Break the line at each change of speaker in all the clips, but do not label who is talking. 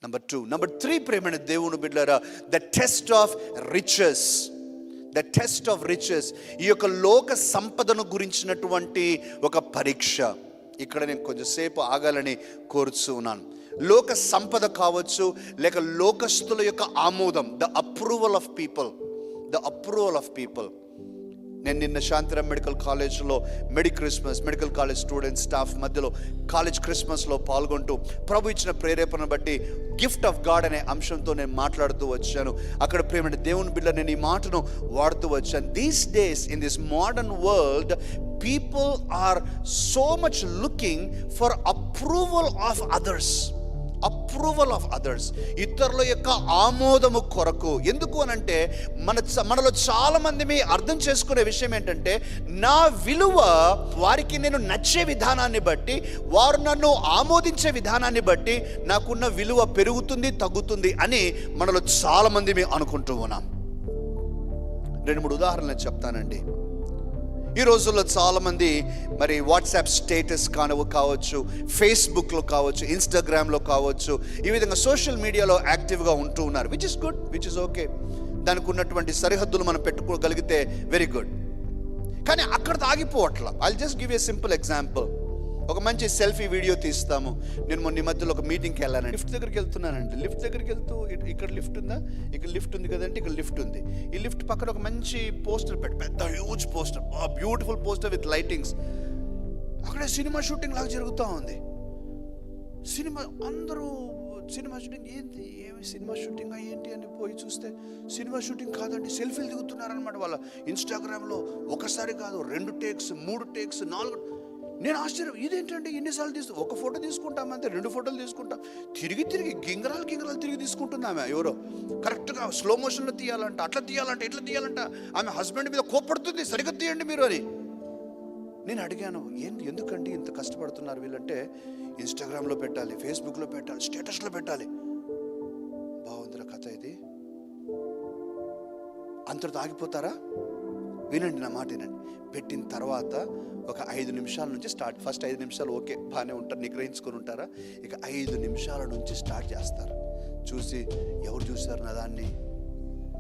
Number 2. Number 3, ప్రేమైన దేవుని బిడ్డలారా, the test of riches. The test of riches, ఈ యొక్క లోక సంపదను గురించినటువంటి ఒక పరీక్ష. ఇక్కడ నేను కొంచెంసేపు ఆగాలని కోరుచు ఉన్నాను. లోక సంపద కావచ్చు, లేక లోకస్తుల యొక్క ఆమోదం, the approval of people, the approval of people. నేను నిన్న శాంతిరామ్ మెడికల్ కాలేజ్లో మెడికల్ కాలేజ్ స్టూడెంట్స్ స్టాఫ్ మధ్యలో కాలేజ్ క్రిస్మస్లో పాల్గొంటూ ప్రభు ఇచ్చిన ప్రేరేపణ బట్టి గిఫ్ట్ ఆఫ్ గాడ్ అనే అంశంతో నేను మాట్లాడుతూ వచ్చాను. అక్కడ ప్రేమ దేవుని బిడ్డ నేను ఈ మాటను వాడుతూ వచ్చాను. These days in this modern world people are so much looking for approval of others. Approval of others, ఇతరుల యొక్క ఆమోదము కొరకు. ఎందుకు అనంటే మనలో చాలా మంది అర్థం చేసుకునే విషయం ఏంటంటే, నా విలువ వారికి నేను నచ్చే విధానాన్ని బట్టి, వారు నన్ను ఆమోదించే విధానాన్ని బట్టి నాకున్న విలువ పెరుగుతుంది తగ్గుతుంది అని మనలో చాలా మంది అనుకుంటూ ఉన్నాం. 2-3 ఉదాహరణలు చెప్తానండి. ఈ రోజుల్లో చాలామంది మరి వాట్సాప్ స్టేటస్ కావచ్చు, ఫేస్బుక్లో కావచ్చు, ఇన్స్టాగ్రామ్లో కావచ్చు, ఈ విధంగా సోషల్ మీడియాలో యాక్టివ్గా ఉంటూ ఉన్నారు. Which is good, which is okay. దానికి ఉన్నటువంటి సరిహద్దులు మనం పెట్టుకోగలిగితే వెరీ గుడ్. కానీ అక్కడ ఆగిపోవట్లా. I'll just give a simple example. ఒక మంచి సెల్ఫీ వీడియో తీస్తాము. నేను మొన్న మధ్యలో ఒక మీటింగ్కి వెళ్ళాను. లిఫ్ట్ దగ్గరికి వెళ్తున్నానండి. లిఫ్ట్ దగ్గరికి వెళ్తూ ఇక్కడ లిఫ్ట్ ఉందా, ఇక్కడ లిఫ్ట్ ఉంది కదంటే, ఇక్కడ లిఫ్ట్ ఉంది. ఈ లిఫ్ట్ పక్కన ఒక మంచి పోస్టర్ పెద్ద huge poster, beautiful poster with lightings. అక్కడ సినిమా షూటింగ్ లాగా జరుగుతూ ఉంది. అందరూ సినిమా షూటింగ్ ఏమి సినిమా షూటింగ్ ఏంటి అని పోయి చూస్తే సినిమా షూటింగ్ కాదండి, సెల్ఫీలు దిగుతున్నారనమాట. వాళ్ళ ఇన్స్టాగ్రామ్లో ఒకసారి కాదు 2 టేక్స్ 3 టేక్స్ 4. నేను ఆశ్చర్యం, ఇదేంటంటే ఎన్నిసార్లు ఒక ఫోటో తీసుకుంటామంటే 2 ఫోటోలు తీసుకుంటాం. తిరిగి గింగరాలు తిరిగి తీసుకుంటుంది ఎవరో. కరెక్ట్గా స్లో మోషన్లో తీయాలంట, అట్లా తీయాలంట, ఇట్లా తీయాలంట. ఆమె హస్బెండ్ మీద కోప్పడుతుంది, సరిగ్గా తీయండి మీరు అని. నేను అడిగాను, ఎందుకండి ఇంత కష్టపడుతున్నారు వీళ్ళంటే, ఇన్స్టాగ్రామ్లో పెట్టాలి, ఫేస్బుక్లో పెట్టాలి, స్టేటస్లో పెట్టాలి. బాగుందిరా కథ ఇది. అంతటితో ఆగిపోతారా? వినండి నా మాట, వినండి. పెట్టిన తర్వాత ఒక 5 నిమిషాల నుంచి స్టార్ట్. ఫస్ట్ 5 నిమిషాలు ఓకే బాగానే ఉంటారు, నిగ్రహించుకొని ఉంటారా. ఇక 5 నిమిషాల నుంచి స్టార్ట్ చేస్తారు. చూసి ఎవరు చూశారు నా దాన్ని,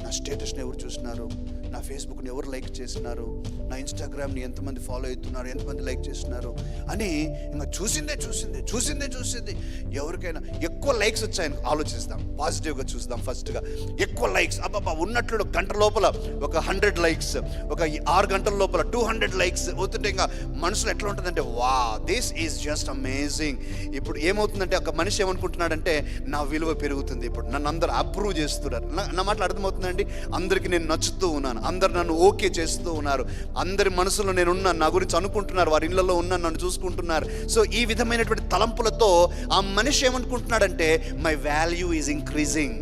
నా స్టేటస్ని ఎవరు చూసినారు, నా ఫేస్బుక్ని ఎవరు లైక్ చేసినారు, నా ఇన్స్టాగ్రామ్ని ఎంతమంది ఫాలో అవుతున్నారు, ఎంతమంది లైక్ చేస్తున్నారు అని ఇంకా చూసిందే. ఎవరికైనా ఎక్కువ లైక్స్ వచ్చాయని ఆలోచిస్తాం, పాజిటివ్గా చూస్తాం. ఫస్ట్గా ఎక్కువ లైక్స్, అబ్బాబా ఉన్నట్లు గంట లోపల ఒక 100 లైక్స్, ఒక 6 గంటల లోపల 200 లైక్స్ అవుతుంటే ఇంకా మనసులో ఎట్లా ఉంటుందంటే, వా దిస్ ఈజ్ జస్ట్ అమేజింగ్. ఇప్పుడు ఏమవుతుందంటే, ఒక మనిషి ఏమనుకుంటున్నాడంటే, నా విలువ పెరుగుతుంది, ఇప్పుడు నన్ను అందరూ అప్రూవ్ చేస్తున్నారు. నా మాటలు అర్థమవుతుందండి. అందరికి నేను నచ్చుతూ ఉన్నాను, అందరు నన్ను ఓకే చేస్తూ ఉన్నారు, అందరి మనసులో నేను ఉన్నాను, నా గురించి అనుకుంటున్నారు, వారి ఇళ్లలో ఉన్నాను, నన్ను చూసుకుంటున్నారు. సో ఈ విధమైనటువంటి తలంపులతో ఆ మనిషి ఏమనుకుంటున్నాడంటే, my value is increasing.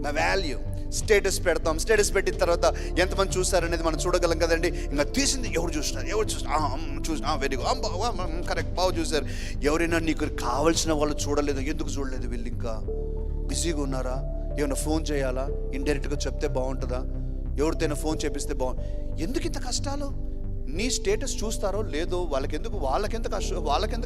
My value. Status పెడతాం, స్టేటస్ పెట్టిన తర్వాత ఎంతమంది చూస్తారనేది మనం చూడగలం కదండి. ఇంకా తీసింది ఎవరు చూసినారు వెరీ గుడ్, కరెక్ట్, బాగా చూసారు. ఎవరైనా నీకు కావాల్సిన వాళ్ళు చూడలేదు, ఎందుకు చూడలేదు వీళ్ళు, ఇంకా బిజీగా ఉన్నారా, ఏమైనా ఫోన్ చేయాలా, ఇండైరెక్ట్గా చెప్తే బాగుంటుందా, ఎవరితోనైనా ఫోన్ చేపిస్తే ఎందుకు ఇంత కష్టాలు? నీ స్టేటస్ చూస్తారో లేదో వాళ్ళకెందుకు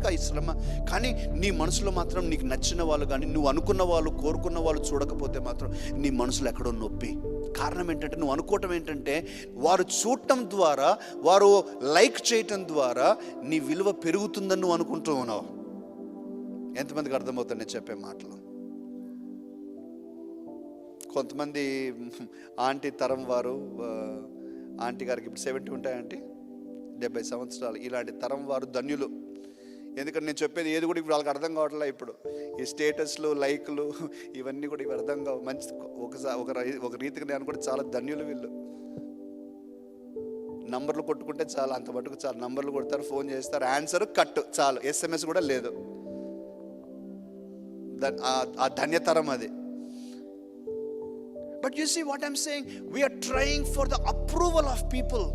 ఆ శ్రమ. కానీ నీ మనసులో మాత్రం నీకు నచ్చిన వాళ్ళు కానీ నువ్వు అనుకున్న వాళ్ళు, కోరుకున్న వాళ్ళు చూడకపోతే మాత్రం నీ మనసులో ఎక్కడో నొప్పి. కారణం ఏంటంటే, నువ్వు అనుకోవటం ఏంటంటే, వారు చూడటం ద్వారా, వారు లైక్ చేయటం ద్వారా నీ విలువ పెరుగుతుందని నువ్వు అనుకుంటూ ఉన్నావు. ఎంతమందికి అర్థమవుతుంది నేను చెప్పే మాటలు? కొంతమంది ఆంటీ తరం వారు, ఆంటీ గారికి ఇప్పుడు 70 ఉంటాయంటే 70 సంవత్సరాలు, ఇలాంటి తరం వారు ధన్యులు. ఎందుకంటే నేను చెప్పేది ఏది కూడా ఇప్పుడు వాళ్ళకి అర్థం కావట్లే. ఇప్పుడు ఈ స్టేటస్లు, లైక్లు ఇవన్నీ కూడా ఇవి అర్థం కావు. మంచి ఒక రీతికి నేను కూడా చాలా ధన్యులు వీళ్ళు. నంబర్లు కొట్టుకుంటే చాలు, అంత మటుకు చాలు. నంబర్లు కొడతారు, ఫోన్ చేస్తారు, ఆన్సర్ కట్ చాలు, SMS కూడా లేదు. ఆ ధన్యతరం అది. But you see what I'm saying? We are trying for the approval of people.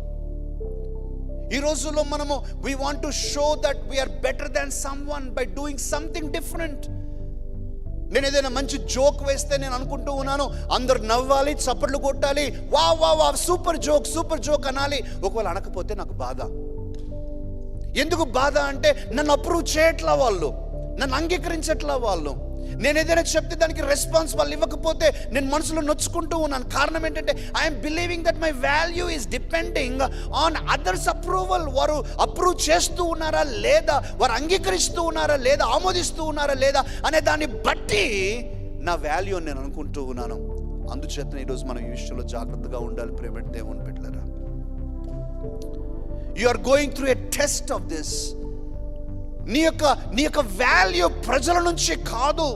ఈ రోజుల్లో మనము we want to show that we are better than someone by doing something different. నేను ఏదైనా మంచి జోక్ వేస్తే నేను అనుకుంటూ ఉన్నాను, అందరు నవ్వాలి, చప్పట్లు కొట్టాలి, వా వా వా సూపర్ జోక్ అనాలి. ఒకవేళ అనకపోతే నాకు బాధ. ఎందుకు బాధ అంటే, నన్ను అప్రూవ్ చేయట్లా వాళ్ళు, నన్ను అంగీకరించట్లా వాళ్ళు. నేను ఏదైనా చెప్తే దానికి రెస్పాన్స్ వాళ్ళు ఇవ్వకపోతే నేను మనసులో నొచ్చుకుంటూ ఉన్నాను. కారణం ఏంటంటే I'm believing that my value is depending on others approval. వారు అప్రూవ్ చేస్తూ ఉన్నారా లేదా, వారు అంగీకరిస్తూ ఉన్నారా లేదా, ఆమోదిస్తూ ఉన్నారా లేదా అనే దాన్ని బట్టి నా వాల్యూ నేను అనుకుంటూ ఉన్నాను. అందుచేత ఈరోజు మనం ఈ విషయంలో జాగ్రత్తగా ఉండాలి. ప్రేమ దేవుని బిడ్డలారా, you are going through a test of this. నీ యొక్క వాల్యూ ప్రజల నుంచి కాదు,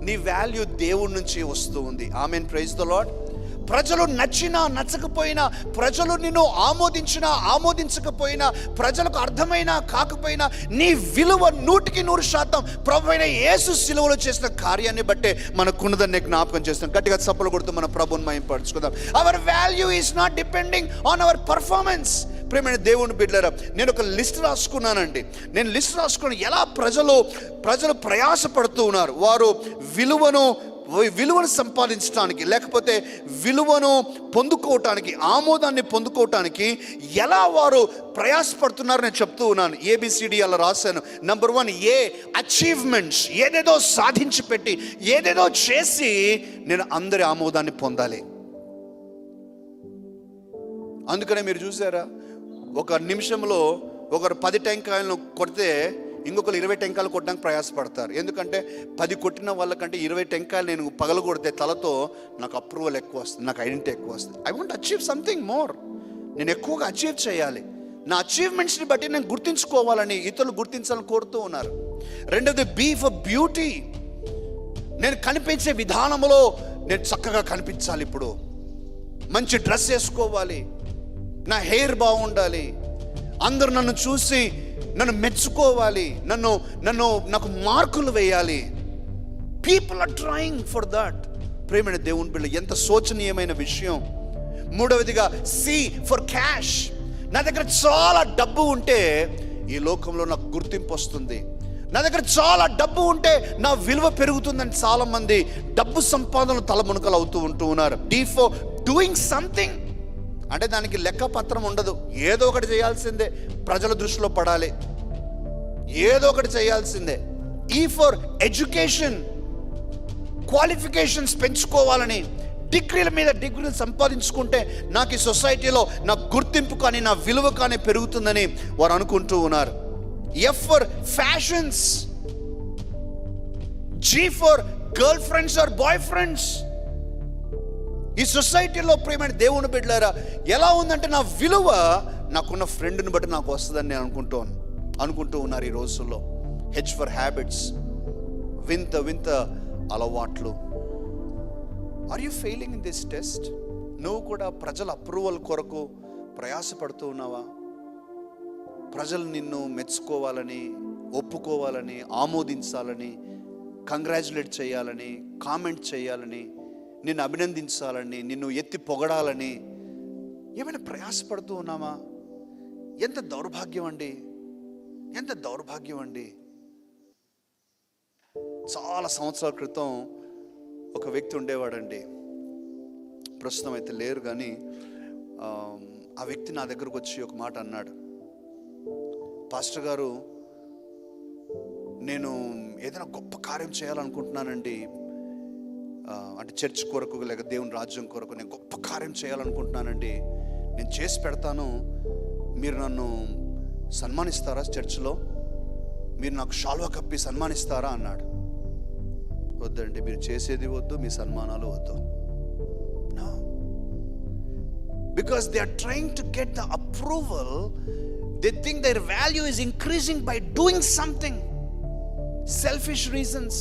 నీ వాల్యూ దేవుడి నుంచి వస్తూ ఉంది. ఆమేన్, ప్రైజ్ ద లార్డ్. ప్రజలు నచ్చినా నచ్చకపోయినా, ప్రజలు నిన్ను ఆమోదించినా ఆమోదించకపోయినా, ప్రజలకు అర్థమైనా కాకపోయినా, నీ విలువ 100% ప్రభువైన యేసు శిలువలో చేసిన కార్యాన్ని బట్టే మనకున్నదాన్ని జ్ఞాపకం చేస్తాం. గట్టిగా చప్పలు కొడుతూ మన ప్రభువుని మహిమపరచుకుందాం. Our value is not depending on our performance. ప్రేమైన దేవుని బిడ్డలారా, నేను ఒక లిస్ట్ రాసుకున్నానండి. నేను లిస్ట్ రాసుకుని ఎలా ప్రజలు ప్రయాసపడుతూ ఉన్నారు. వారు విలువను సంపాదించడానికి, లేకపోతే విలువను పొందుకోవటానికి, ఆమోదాన్ని పొందుకోవటానికి ఎలా వారు ప్రయాసపడుతున్నారు నేను చెప్తూ ఉన్నాను. ABCD అలా రాశాను. Number 1, achievements. ఏదేదో సాధించి పెట్టి, ఏదేదో చేసి నేను అందరి ఆమోదాన్ని పొందాలి. అందుకనే మీరు చూసారా, ఒక నిమిషంలో ఒకరు 10 టెంకాయలను కొడితే ఇంకొకరు 20 టెంకాయలు కొట్టడానికి ప్రయాసపడతారు. ఎందుకంటే 10 కొట్టిన వాళ్ళకంటే 20 టెంకాయలు నేను పగలు కొడితే తలతో నాకు అప్రూవల్ ఎక్కువ వస్తుంది, నాకు ఐడెంటిటీ ఎక్కువ వస్తుంది. I want achieve something more. నేను ఎక్కువగా అచీవ్ చేయాలి. నా అచీవ్మెంట్స్ని బట్టి నేను గుర్తించుకోవాలని ఇతరులు గుర్తించాలని కోరుతూ ఉన్నారు. రెండవది, బీ ఫర్ బ్యూటీ. నేను కనిపించే విధానంలో నేను చక్కగా కనిపించాలి. ఇప్పుడు మంచి డ్రెస్ వేసుకోవాలి, నా హెయిర్ బాగుండాలి, అందరూ నన్ను చూసి నన్ను మెచ్చుకోవాలి, నాకు మార్కులు వేయాలి. People are trying for that. ప్రేమైన దేవుని బిడ్డ, ఎంత శోచనీయమైన విషయం. మూడవదిగా, సీ ఫర్ క్యాష్. నా దగ్గర చాలా డబ్బు ఉంటే ఈ లోకంలో నాకు గుర్తింపు వస్తుంది, నా దగ్గర చాలా డబ్బు ఉంటే నా విలువ పెరుగుతుందని చాలా మంది డబ్బు సంపాదనలు తలమునకలు అవుతూ ఉన్నారు. D for doing something. అంటే దానికి లెక్కపత్రం ఉండదు, ఏదో ఒకటి చేయాల్సిందే, ప్రజల దృష్టిలో పడాలి, ఏదో ఒకటి చేయాల్సిందే. ఈ ఫర్ ఎడ్యుకేషన్, క్వాలిఫికేషన్స్ పెంచుకోవాలని, డిగ్రీల మీద డిగ్రీలు సంపాదించుకుంటే నాకు ఈ సొసైటీలో నా గుర్తింపు కానీ నా విలువ కానీ పెరుగుతుందని వారు అనుకుంటూ ఉన్నారు. F for fashions. G for girlfriends or boyfriends. ఈ సొసైటీలో ప్రేమైన దేవుని బిడ్డలారా ఎలా ఉందంటే, నా విలువ నాకున్న ఫ్రెండ్ని బట్టి నాకు వస్తుందని నేను అనుకుంటూ ఉన్నారు ఈ రోజుల్లో. H for habits. వింత అలవాట్లు. Are you failing in this test? నువ్వు కూడా ప్రజల అప్రూవల్ కొరకు ప్రయాసపడుతూ ఉన్నావా? ప్రజలు నిన్ను మెచ్చుకోవాలని, ఒప్పుకోవాలని, ఆమోదించాలని, కంగ్రాచులేట్ చేయాలని, కామెంట్ చేయాలని, నిన్ను అభినందించాలని, నిన్ను ఎత్తి పొగడాలని ఏమైనా ప్రయాసపడుతూ ఉన్నామా? ఎంత దౌర్భాగ్యం అండి, ఎంత దౌర్భాగ్యం అండి. చాలా సంవత్సరాల క్రితం ఒక వ్యక్తి ఉండేవాడండి, ప్రస్తుతం అయితే లేరు, కానీ ఆ వ్యక్తి నా దగ్గరకు వచ్చి ఒక మాట అన్నాడు. పాస్టర్ గారు, నేను ఏదైనా గొప్ప కార్యం చేయాలనుకుంటున్నానండి, అంటే చర్చ్ కొరకు లేక దేవుని రాజ్యం కొరకు నేను గొప్ప కార్యం చేయాలనుకుంటున్నానండి, నేను చేసి పెడతాను, మీరు నన్ను సన్మానిస్తారా? చర్చ్లో మీరు నాకు షాల్వా కప్పి సన్మానిస్తారా అన్నాడు. వద్దండి, మీరు చేసేది వద్దు, మీ సన్మానాలు వద్దు. No. Because they are trying to get the approval. They think their value is increasing by doing something. Selfish reasons.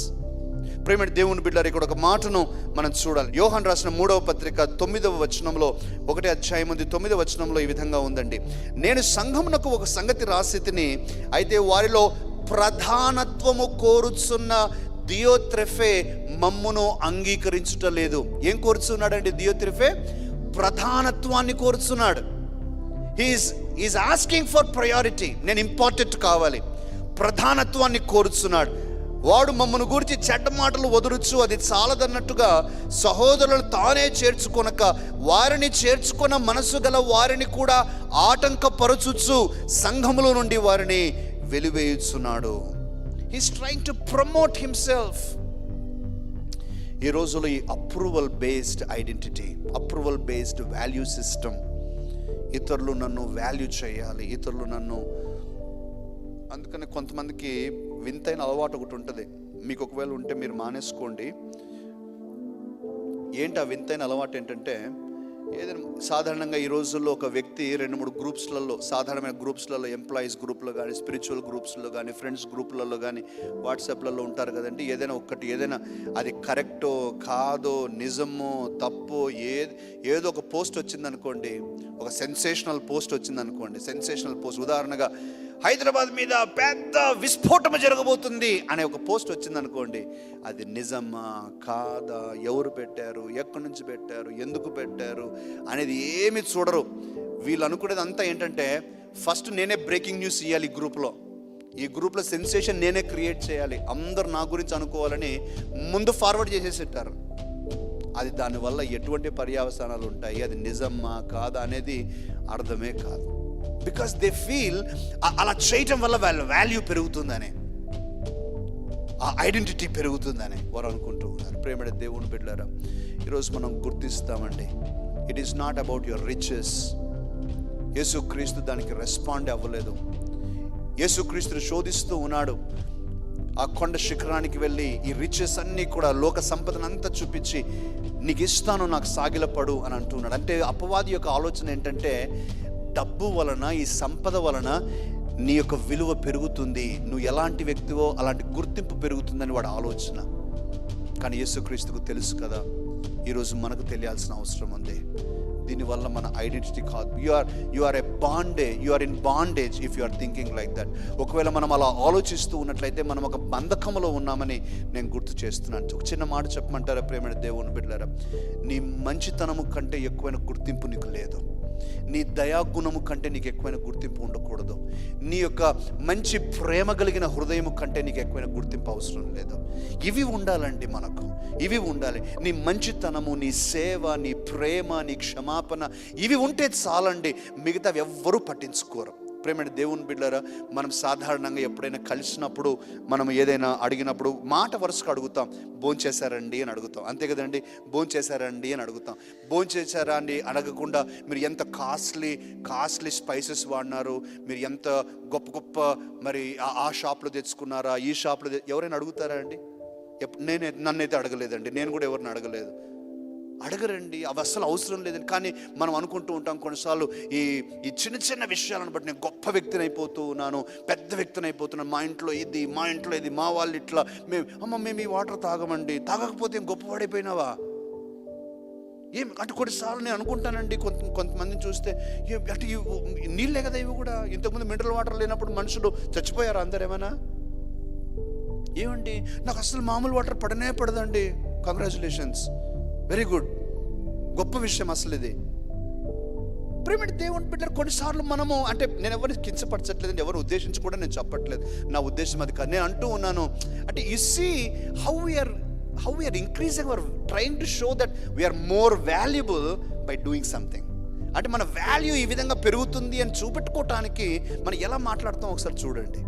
ప్రేమ దేవుని బిడ్డలారా, ఇక్కడ ఒక మాటను మనం చూడాలి. యోహాను రాసిన 3వ పత్రిక 9వ వచనంలో, 1వ అధ్యాయం 9వ వచనంలో ఈ విధంగా ఉందండి. నేను సంఘమునకు ఒక సంగతి రాసితిని, అయితే వారిలో ప్రధానత్వము కోరుచున్న దియోత్రెఫే మమ్మును అంగీకరించుటలేదు. ఏం కోరుచున్నాడండి దియోత్రెఫే? ప్రధానత్వాన్ని కోరుచున్నాడు. He is asking for priority. నేను ఇంపార్టెంట్ కావాలి, ప్రధానత్వాన్ని కోరుచున్నాడు. వాడు మమ్మను గురించి చెడ్డ మాటలు వదులుచు అది చాలదన్నట్టుగా సహోదరులను తానే చేర్చుకొనక వారిని చేర్చుకొన మనసు గల వారిని కూడా ఆటంకపరచుచు సంఘములో నుండి వారిని వెలివేయుచున్నాడు. He's trying to promote himself. ఈ రోజుల్లో ఈ approval based identity, approval based value system, ఇతరులు నన్ను వాల్యూ చేయాలి, ఇతరులు నన్ను, అందుకని కొంతమందికి వింతైన అలవాటు ఒకటి ఉంటుంది. మీకు ఒకవేళ ఉంటే మీరు మానేసుకోండి. ఏంటి ఆ వింతైన అలవాటు ఏంటంటే, ఏదైనా సాధారణంగా ఈ రోజుల్లో ఒక వ్యక్తి 2-3 గ్రూప్స్లలో, సాధారణమైన గ్రూప్స్లలో, ఎంప్లాయీస్ గ్రూప్లో కానీ, స్పిరిచువల్ గ్రూప్స్లో కానీ, ఫ్రెండ్స్ గ్రూప్లలో కానీ, వాట్సాప్లలో ఉంటారు కదండి. ఏదైనా ఒక్కటి, ఏదైనా అది కరెక్టో కాదో, నిజమో తప్పో, ఏదో ఒక పోస్ట్ వచ్చిందనుకోండి, ఒక సెన్సేషనల్ పోస్ట్ వచ్చిందనుకోండి, సెన్సేషనల్ పోస్ట్, ఉదాహరణగా హైదరాబాద్ మీద పెద్ద విస్ఫోటన జరగబోతుంది అనే ఒక పోస్ట్ వచ్చిందనుకోండి, అది నిజమా కాదా, ఎవరు పెట్టారు, ఎక్కడి నుంచి పెట్టారు, ఎందుకు పెట్టారు అనేది ఏమి చూడరు. వీళ్ళు అనుకునేది అంతా ఏంటంటే, ఫస్ట్ నేనే బ్రేకింగ్ న్యూస్ ఇవ్వాలి, ఈ గ్రూప్లో సెన్సేషన్ నేనే క్రియేట్ చేయాలి, అందరు నా గురించి అనుకోవాలని ముందు ఫార్వర్డ్ చేసేసిట్టారు. అది దానివల్ల ఎటువంటి పర్యవసానాలు ఉంటాయి, అది నిజమా కాదా అనేది అర్థమే కాదు. బికాస్ దే ఫీల్ అలా చేయటం వల్ల వాళ్ళ వాల్యూ పెరుగుతుందని, ఆ ఐడెంటిటీ పెరుగుతుందని వారు అనుకుంటూ ఉన్నారు. ప్రేమడే దేవుని బిడ్డలారా, ఈరోజు మనం గుర్తిస్తామండి, it is not about your riches. యేసుక్రీస్తు దానికి రెస్పాండ్ అవ్వలేదు. యేసుక్రీస్తుని శోధిస్తూ ఉన్నాడు. ఆ కొండ శిఖరానికి వెళ్ళి ఈ రిచెస్ అన్నీ కూడా, లోక సంపదనంతా చూపించి, నీకు ఇస్తాను, నాకు సాగిలపడు అని అంటున్నాడు. అంటే అపవాది యొక్క ఆలోచన ఏంటంటే, డబ్బు వలన, ఈ సంపద వలన నీ యొక్క విలువ పెరుగుతుంది, నువ్వు ఎలాంటి వ్యక్తివో అలాంటి గుర్తింపు పెరుగుతుందని వాడి ఆలోచన. కానీ యేసుక్రీస్తుకు తెలుసు కదా, ఈరోజు మనకు తెలియాల్సిన అవసరం ఉంది. దీనివల్ల మన ఐడెంటిటీ కాదు. You are in bondage if you are thinking like that. ఒకవేళ మనం అలా ఆలోచిస్తూ ఉన్నట్లయితే మనం ఒక బంధకంలో ఉన్నామని నేను గుర్తు చేస్తున్నాను. ఒక చిన్న మాట చెప్పమంటారా ప్రేమైన దేవుని బిడ్డలారా, నీ మంచితనము కంటే ఎక్కువైన గుర్తింపు నీకు లేదు. నీ దయాగుణము కంటే నీకు ఎక్కువైన గుర్తింపు ఉండకూడదు. నీ యొక్క మంచి ప్రేమ కలిగిన హృదయము కంటే నీకు ఎక్కువైన గుర్తింపు అవసరం లేదు. ఇవి ఉండాలండి మనకు, ఇవి ఉండాలి. నీ మంచితనము, నీ సేవ, నీ ప్రేమ, నీ క్షమాపణ, ఇవి ఉంటే చాలండి, మిగతావి ఎవ్వరూ పట్టించుకోరు. ప్రేమైన దేవుని బిడ్డలారా, మనం సాధారణంగా ఎప్పుడైనా కలిసినప్పుడు, మనం ఏదైనా అడిగినప్పుడు మాట వరుసగా అడుగుతాం, భోంచేశారండి అని అడుగుతాం, అంతే కదండి. భోంచేశారండి అని అడుగుతాం. భోంచేశారా అండి అడగకుండా, మీరు ఎంత కాస్ట్లీ స్పైసెస్ వాడినారు, మీరు ఎంత గొప్ప మరి ఆ షాప్లో తెచ్చుకున్నారా, ఈ షాప్లో ఎవరైనా అడుగుతారా అండి? నన్నైతే అడగలేదండి, నేను కూడా ఎవరిని అడగరండి, అవి అస్సలు అవసరం లేదని. కానీ మనం అనుకుంటూ ఉంటాం కొన్నిసార్లు, ఈ చిన్న విషయాలను బట్టి నేను గొప్ప వ్యక్తిని అయిపోతూ ఉన్నాను, పెద్ద వ్యక్తిని అయిపోతున్నాను, మా ఇంట్లో ఇది, మా వాళ్ళు ఇట్లా, మేము ఈ వాటర్ తాగమండి, తాగకపోతే గొప్పవాడైపోయినావా అంటే కొన్నిసార్లు నేను అనుకుంటానండి, కొంతమందిని చూస్తే, అంటే నీళ్ళే కదా ఇవి కూడా, ఇంతకుముందు మినరల్ వాటర్ లేనప్పుడు మనుషులు చచ్చిపోయారు అందరు ఏమైనా? ఏమండి, నాకు అసలు మామూలు వాటర్ పడదండి, కంగ్రాచులేషన్స్, వెరీ గుడ్, గొప్ప విషయం అసలు ఇది. ప్రేమ దేవుని బిడ్డలు, కొన్నిసార్లు మనము, అంటే నేను ఎవరిని కించపరచట్లేదండి, ఎవరు ఉద్దేశించి కూడా నేను చెప్పట్లేదు, నా ఉద్దేశం అది కాదు. నేను అంటూ ఉన్నాను, అంటే you see how we are increasing our trying to show that we are more valuable by doing something. అంటే మన వాల్యూ ఈ విధంగా పెరుగుతుంది అని చూపెట్టుకోవటానికి మనం ఎలా మాట్లాడతాం ఒకసారి చూడండి.